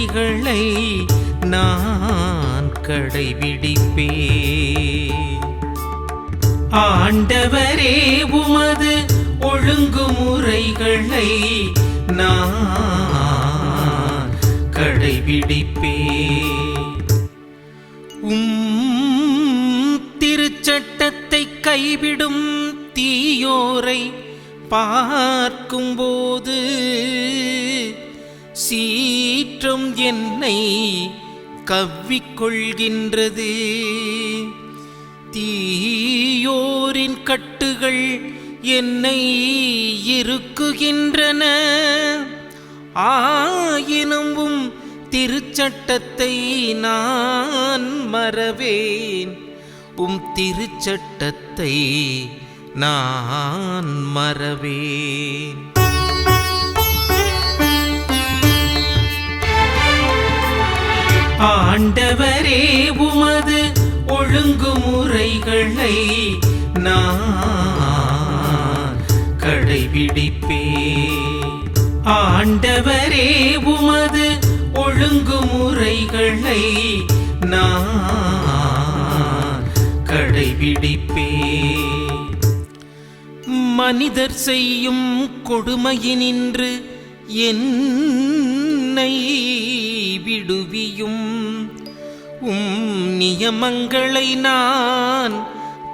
முறைகளை நான் கடைபிடிப்பேன். ஆண்டவரே உமது ஒழுங்குமுறைகளை நான் கடைபிடிப்பேன். திருச்சட்டத்தை கைவிடும் தீயோரை பார்க்கும்போது சீற்றம் என்னை கவ்விக்கொள்கின்றது. தீயோரின் கட்டுகள் என்னை இறுக்குகின்றன. ஆயினும் திருச்சட்டத்தை நான் மறவேன். திருச்சட்டத்தை நான் மறவேன். ஆண்டவரே உமது ஒழுங்குமுறைகளை நான் கடைபிடிப்பேன். ஆண்டவரே உமது ஒழுங்குமுறைகளை நான் கடைபிடிப்பேன். மனிதர் செய்யும் கொடுமையினின்று என்னை விடுவியும். நியமங்களை நான்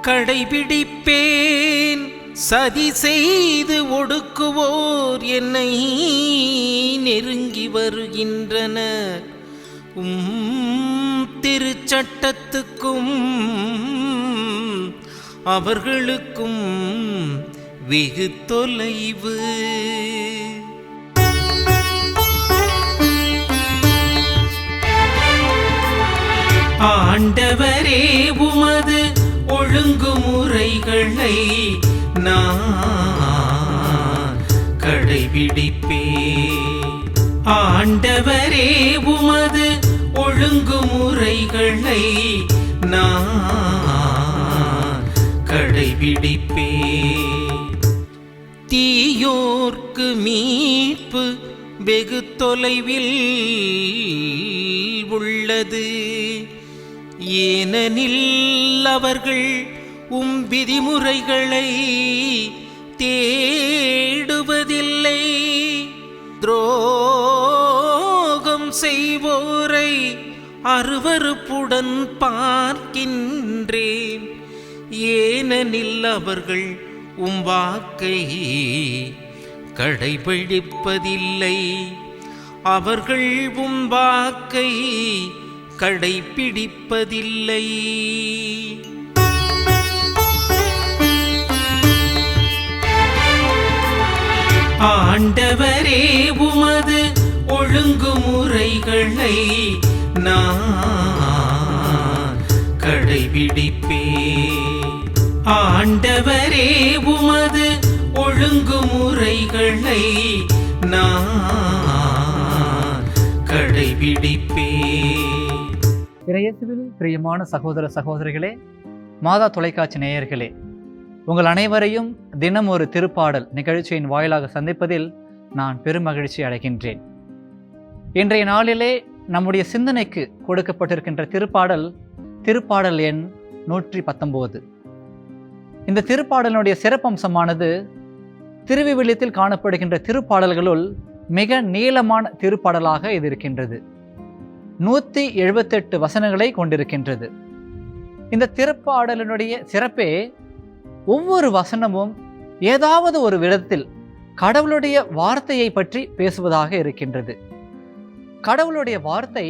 கடைபிடிப்பேன். சதி செய்து ஒடுக்குவோர் என்னை நெருங்கி வருகின்றனர். திருச்சட்டத்துக்கும் அவர்களுக்கும் வெகு தொலைவு. ஆண்டவரே உமது ஒழுங்குமுறைகளை நான் கடைபிடிப்பேன். ஆண்டவரே உமது ஒழுங்குமுறைகளை நான் கடைபிடிப்பேன். தீயோர்க்கு மீட்பு வெகு தொலைவில் உள்ளது. ஏனெனில் அவர்கள் விதிமுறைகளை தேடுவதில்லை. துரோகம் செய்வோரை அருவருப்புடன் பார்க்கின்றேன். ஏனெனில் அவர்கள் வாக்கை கடைபிடிப்பதில்லை. அவர்கள் வாக்கை கடைபிடிப்பதில்லை. ஆண்டவரே உமது ஒழுங்குமுறைகளை நான் கடைபிடிப்பேன். ஆண்டவரே உமது ஒழுங்குமுறைகளை நான் கடைபிடிப்பேன். இறையேசுவில் பிரியமான சகோதர சகோதரிகளே, மாதா தொலைக்காட்சி நேயர்களே, உங்கள் அனைவரையும் தினம் ஒரு திருப்பாடல் நிகழ்ச்சியின் வாயிலாக சந்திப்பதில் நான் பெருமகிழ்ச்சி அடைகின்றேன். இன்றைய நாளிலே நம்முடைய சிந்தனைக்கு கொடுக்கப்பட்டிருக்கின்ற திருப்பாடல் எண் 119. இந்த திருப்பாடலுடைய சிறப்பம்சமானது திருவிவிலியத்தில் காணப்படுகின்ற திருப்பாடல்களுள் மிக நீளமான திருப்பாடலாக இது இருக்கின்றது. 178 வசனங்களை கொண்டிருக்கின்றது. இந்த திருப்பாடலினுடைய சிறப்பே ஒவ்வொரு வசனமும் ஏதாவது ஒரு விதத்தில் கடவுளுடைய வார்த்தையை பற்றி பேசுவதாக இருக்கின்றது. கடவுளுடைய வார்த்தை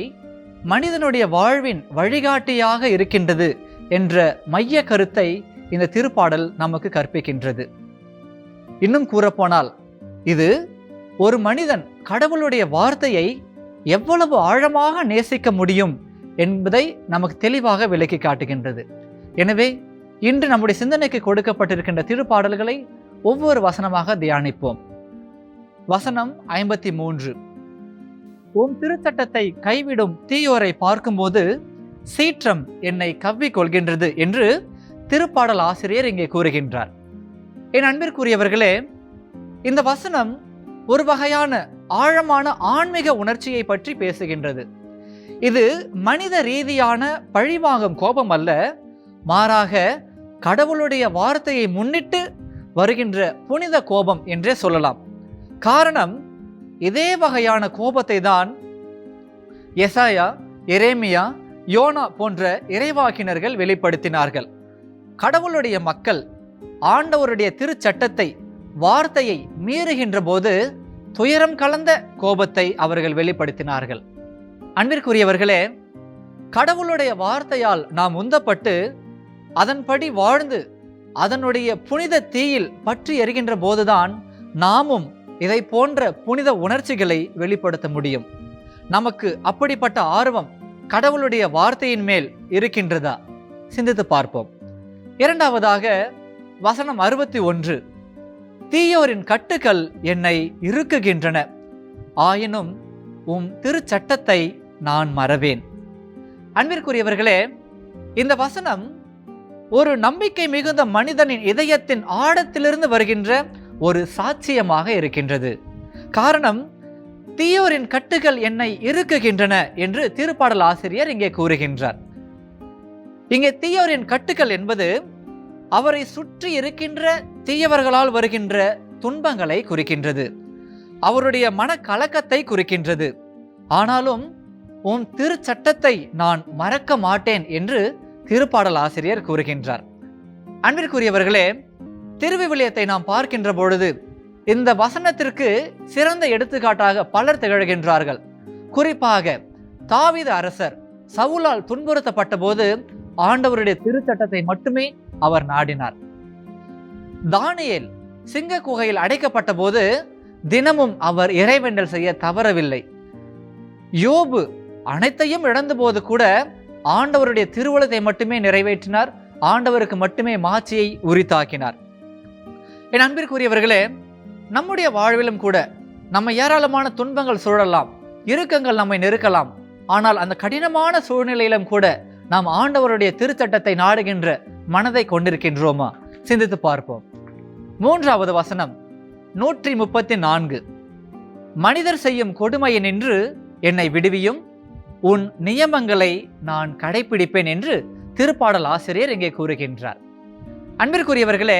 மனிதனுடைய வாழ்வின் வழிகாட்டியாக இருக்கின்றது என்ற மைய கருத்தை இந்த திருப்பாடல் நமக்கு கற்பிக்கின்றது. இன்னும் கூறப்போனால் இது ஒரு மனிதன் கடவுளுடைய வார்த்தையை எவ்வளவு ஆழமாக நேசிக்க முடியும் என்பதை நமக்கு தெளிவாக விளக்கி காட்டுகின்றது. எனவே இன்று நம்முடைய சிந்தனைக்கு கொடுக்கப்பட்டிருக்கின்ற திருப்பாடல்களை ஒவ்வொரு வசனமாக தியானிப்போம். வசனம் 53. திருச்சட்டத்தை கைவிடும் தீயோரை பார்க்கும்போது சீற்றம் என்னை கவ்வி கொள்கின்றது என்று திருப்பாடல் ஆசிரியர் இங்கே கூறுகின்றார். என் அன்பிற்குரியவர்களே, இந்த வசனம் ஒரு வகையான ஆழமான ஆன்மீக உணர்ச்சியை பற்றி பேசுகின்றது. இது மனித ரீதியான பழிவாங்கும் கோபம் அல்ல, மாறாக கடவுளுடைய வார்த்தையை முன்னிட்டு வருகின்ற புனித கோபம் என்றே சொல்லலாம். காரணம், இதே வகையான கோபத்தை தான் எசாயா, எரேமியா, யோனா போன்ற இறைவாக்கினர்கள் வெளிப்படுத்தினார்கள். கடவுளுடைய மக்கள் ஆண்டவருடைய திருச்சட்டத்தை, வார்த்தையை மீறுகின்ற போது துயரம் கலந்த கோபத்தை அவர்கள் வெளிப்படுத்தினார்கள். அன்பிற்குரியவர்களே, கடவுளுடைய வார்த்தையால் நாம் உந்தப்பட்டு அதன்படி வாழ்ந்து அதனுடைய புனித தீயில் பற்றி எரிகின்ற போதுதான் நாமும் இதை போன்ற புனித உணர்ச்சிகளை வெளிப்படுத்த முடியும். நமக்கு அப்படிப்பட்ட ஆர்வம் கடவுளுடைய வார்த்தையின் மேல் இருக்கின்றதா? சிந்தித்து பார்ப்போம். இரண்டாவதாக வசனம் 61, தீயோரின் கட்டுகள் என்னை இறுக்குகின்றன, ஆயினும் உம் திருச்சட்டத்தை நான் மறவேன். அன்பிற்குரியவர்களே, இந்த வசனம் ஒரு நம்பிக்கை மிகுந்த மனிதனின் இதயத்தின் ஆழத்திலிருந்து வருகின்ற ஒரு சாட்சியமாக இருக்கின்றது. காரணம், தீயோரின் கட்டுகள் என்னை இறுக்குகின்றன என்று திருப்பாடல் ஆசிரியர் இங்கே கூறுகின்றார். இங்கே தீயோரின் கட்டுகள் என்பது அவரை சுற்றி இருக்கின்ற தீயவர்களால் வருகின்ற துன்பங்களை குறிக்கின்றது, அவருடைய மனக்கலக்கத்தை குறிக்கின்றது. ஆனாலும் உன் திருச்சட்டத்தை நான் மறக்க மாட்டேன் என்று திருப்பாடல் ஆசிரியர் கூறுகின்றார். அன்பிற்குரியவர்களே, திருவிவிலியத்தை நாம் பார்க்கின்ற பொழுது இந்த வசனத்திற்கு சிறந்த எடுத்துக்காட்டாக பலர் திகழ்கின்றார்கள். குறிப்பாக தாவீது அரசர் சவுலால் துன்புறுத்தப்பட்ட போது ஆண்டவருடைய திருச்சட்டத்தை மட்டுமே அவர் நாடினார். தானியேல் சிங்க குகையில் அடைக்கப்பட்ட போது தினமும் அவர் இறைவேண்டல் செய்ய தவறவில்லை. யோபு அனைத்தையும் இழந்த போது கூட ஆண்டவருடைய திருவுளத்தை மட்டுமே நிறைவேற்றினார், ஆண்டவருக்கு மட்டுமே மாட்சியை உரித்தாக்கினார். என் அன்பிற்குரியவர்களே, நம்முடைய வாழ்விலும் கூட நம்ம ஏராளமான துன்பங்கள் சூழலாம், இறுக்கங்கள் நம்மை நெருக்கலாம். ஆனால் அந்த கடினமான சூழ்நிலையிலும் கூட நாம் ஆண்டவருடைய திருச்சட்டத்தை நாடுகின்ற மனதை கொண்டிருக்கின்றோமா? சிந்தித்து பார்ப்போம். மூன்றாவது வசனம் 134, மனிதர் செய்யும் கொடுமையை நின்று என்னை விடுவியும், உன் நியமங்களை நான் கடைபிடிப்பேன் என்று திருப்பாடல் ஆசிரியர் இங்கே கூறுகின்றார். அன்பிற்குரியவர்களே,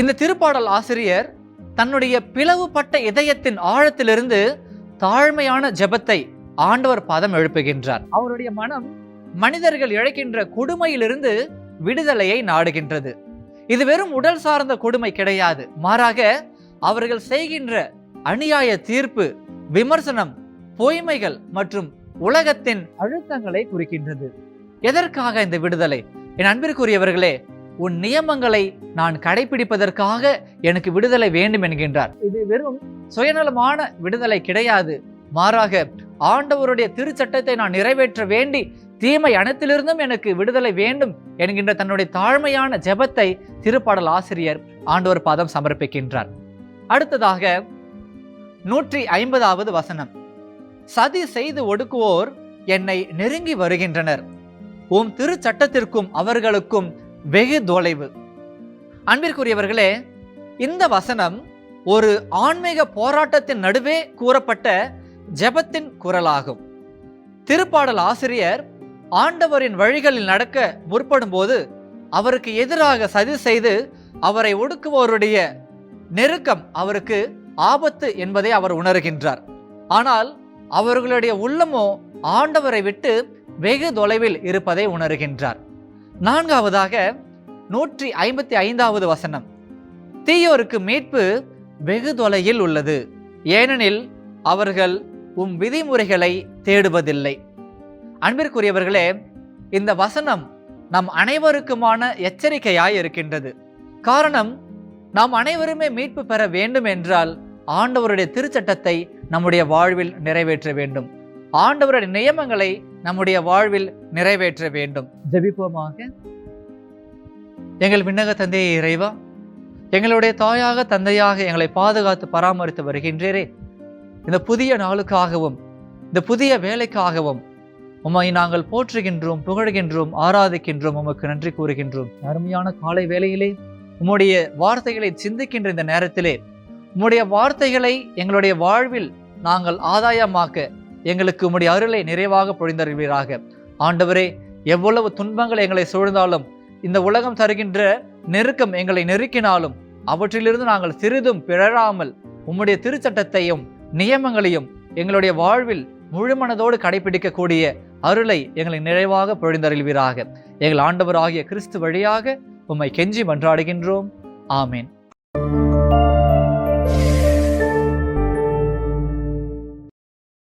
இந்த திருப்பாடல் ஆசிரியர் தன்னுடைய பிளவுபட்ட இதயத்தின் ஆழத்திலிருந்து தாழ்மையான ஜெபத்தை ஆண்டவர் பாதம் எழுப்புகின்றார். அவருடைய மனம் மனிதர்கள் இழைக்கின்ற கொடுமையிலிருந்து விடுதலையை நாடுகின்றது. இது வெறும் உடல் சார்ந்த கொடுமை கிடையாது, மாறாக அவர்கள் செய்கின்ற அநியாய தீர்ப்பு, விமர்சனம், பொய்மைகள் மற்றும் உலகத்தின் அழுத்தங்களை குறிக்கின்றது. எதற்காக இந்த விடுதலை? என் அன்பிற்குரியவர்களே, உன் நியமங்களை நான் கடைபிடிப்பதற்காக எனக்கு விடுதலை வேண்டும் என்கின்றார். இது வெறும் சுயநலமான விடுதலை கிடையாது, மாறாக ஆண்டவருடைய திருச்சட்டத்தை நான் நிறைவேற்ற வேண்டி தீமை அனைத்திலிருந்தும் எனக்கு விடுதலை வேண்டும் என்கின்ற தன்னுடைய தாழ்மையான ஜெபத்தை திருப்பாடல் ஆசிரியர் ஆண்டவர் பாதம் சமர்ப்பிக்கின்றார். அடுத்ததாக 150வது வசனம், சதி செய்து ஒடுக்குவோர் என்னை நெருங்கி வருகின்றனர், உம் திருச்சட்டத்திற்கும் அவர்களுக்கும் வெகு தொலைவு. அன்பிற்குரியவர்களே, இந்த வசனம் ஒரு ஆன்மீக போராட்டத்தின் நடுவே கூறப்பட்ட ஜெபத்தின் குரலாகும். திருப்பாடல் ஆசிரியர் ஆண்டவரின் வழிகளில் நடக்க முற்படும் போது அவருக்கு எதிராக சதி செய்து அவரை ஒடுக்குவோருடைய நெருக்கம் அவருக்கு ஆபத்து என்பதை அவர் உணர்கின்றார். ஆனால் அவர்களுடைய உள்ளமோ ஆண்டவரை விட்டு வெகு தொலைவில் இருப்பதை உணர்கின்றார். நான்காவதாக 155வது வசனம், தீயோருக்கு மீட்பு வெகு தொலையில் உள்ளது, ஏனெனில் அவர்கள் உம் விதிமுறைகளை தேடுவதில்லை. அன்பிற்குரியவர்களே, இந்த வசனம் நம் அனைவருக்குமான எச்சரிக்கையாய் இருக்கின்றது. காரணம், நாம் அனைவருமே மீட்பு பெற வேண்டும் என்றால் ஆண்டவருடைய திருச்சட்டத்தை நம்முடைய வாழ்வில் நிறைவேற்ற வேண்டும், ஆண்டவருடைய நியமங்களை நம்முடைய வாழ்வில் நிறைவேற்ற வேண்டும். ஜெபிப்போமாக. எங்கள் விண்ணக தந்தையே இறைவா, எங்களுடைய தாயாக தந்தையாக எங்களை பாதுகாத்து பராமரித்து வருகின்றீரே, இந்த புதிய நாளுக்காகவும் இந்த புதிய வேலைக்காகவும் உம்மை நாங்கள் போற்றுகின்றோம், புகழ்கின்றோம், ஆராதிக்கின்றோம், உமக்கு நன்றி கூறுகின்றோம். அருமையான காலை வேளையிலே உம்முடைய வார்த்தைகளை சிந்திக்கின்ற இந்த நேரத்திலே உம்முடைய வார்த்தைகளை எங்களுடைய வாழ்வில் நாங்கள் ஆதாயமாக்க எங்களுக்கு உம்முடைய அருளை நிறைவாக பொழிந்தருள்வீராக. ஆண்டவரே, எவ்வளவு துன்பங்கள் எங்களை சூழ்ந்தாலும், இந்த உலகம் தருகின்ற நெருக்கம் எங்களை நெருக்கினாலும், அவற்றிலிருந்து நாங்கள் சிறிதும் பிழறாமல் உம்முடைய திருச்சட்டத்தையும் நியமங்களையும் எங்களுடைய வாழ்வில் முழுமனதோடு கடைபிடிக்கக்கூடிய அருளை எங்களை நிறைவாக பொழிந்தருள்வீராக. எங்கள் ஆண்டவராகிய கிறிஸ்து வழியாக உம்மை கெஞ்சி மன்றாடுகின்றோம். ஆமேன்.